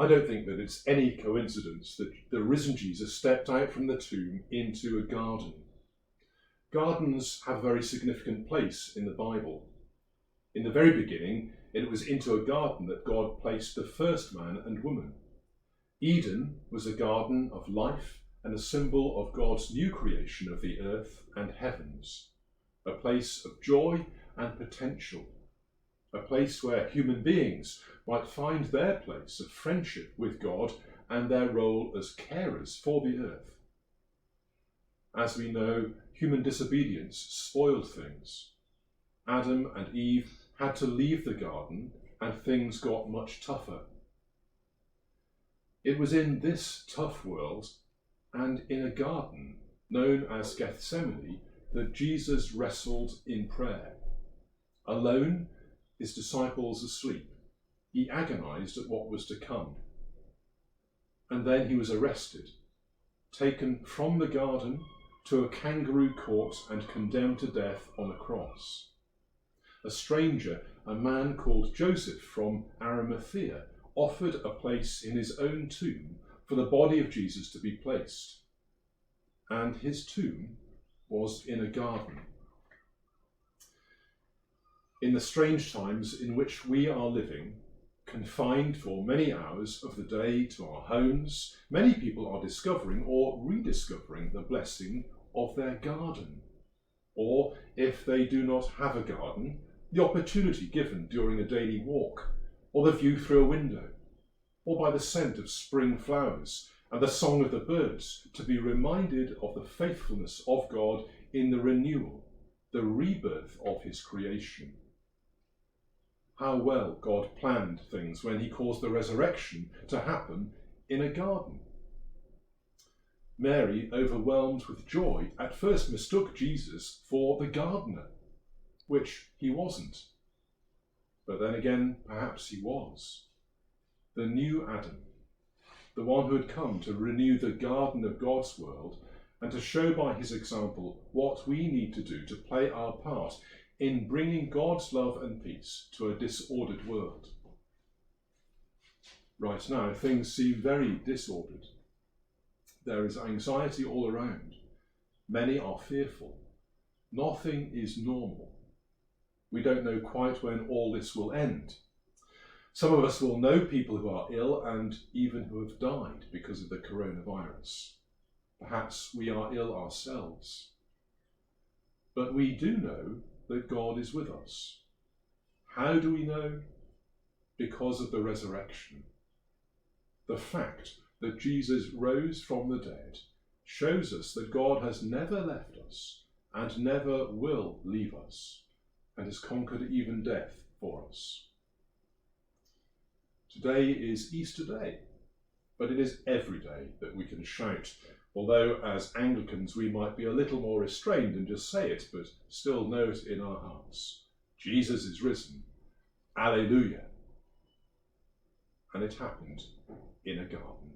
I don't think that it's any coincidence that the risen Jesus stepped out from the tomb into a garden. Gardens have a very significant place in the Bible. In the very beginning, it was into a garden that God placed the first man and woman. Eden was a garden of life and a symbol of God's new creation of the earth and heavens, a place of joy and potential, a place where human beings might find their place of friendship with God and their role as carers for the earth. As we know, human disobedience spoiled things. Adam and Eve had to leave the garden and things got much tougher. It was in this tough world and in a garden known as Gethsemane that Jesus wrestled in prayer. Alone, his disciples asleep, he agonized at what was to come. And then he was arrested, taken from the garden to a kangaroo court and condemned to death on a cross. A stranger, a man called Joseph from Arimathea, offered a place in his own tomb for the body of Jesus to be placed. And his tomb was in a garden. In the strange times in which we are living, confined for many hours of the day to our homes, many people are discovering or rediscovering the blessing of their garden. Or, if they do not have a garden, the opportunity given during a daily walk, or the view through a window, or by the scent of spring flowers and the song of the birds, to be reminded of the faithfulness of God in the renewal, the rebirth of his creation. How well God planned things when he caused the resurrection to happen in a garden. Mary, overwhelmed with joy, at first mistook Jesus for the gardener, which he wasn't. But then again, perhaps he was. The new Adam, the one who had come to renew the garden of God's world and to show by his example what we need to do to play our part in bringing God's love and peace to a disordered world. Right now, things seem very disordered. There is anxiety all around. Many are fearful. Nothing is normal. We don't know quite when all this will end. Some of us will know people who are ill and even who have died because of the coronavirus. Perhaps we are ill ourselves. But we do know that God is with us. How do we know? Because of the resurrection. The fact that Jesus rose from the dead shows us that God has never left us and never will leave us, and has conquered even death for us. Today is Easter Day, but it is every day that we can shout, although as Anglicans we might be a little more restrained and just say it, but still know it in our hearts. Jesus is risen. Alleluia. And it happened in a garden.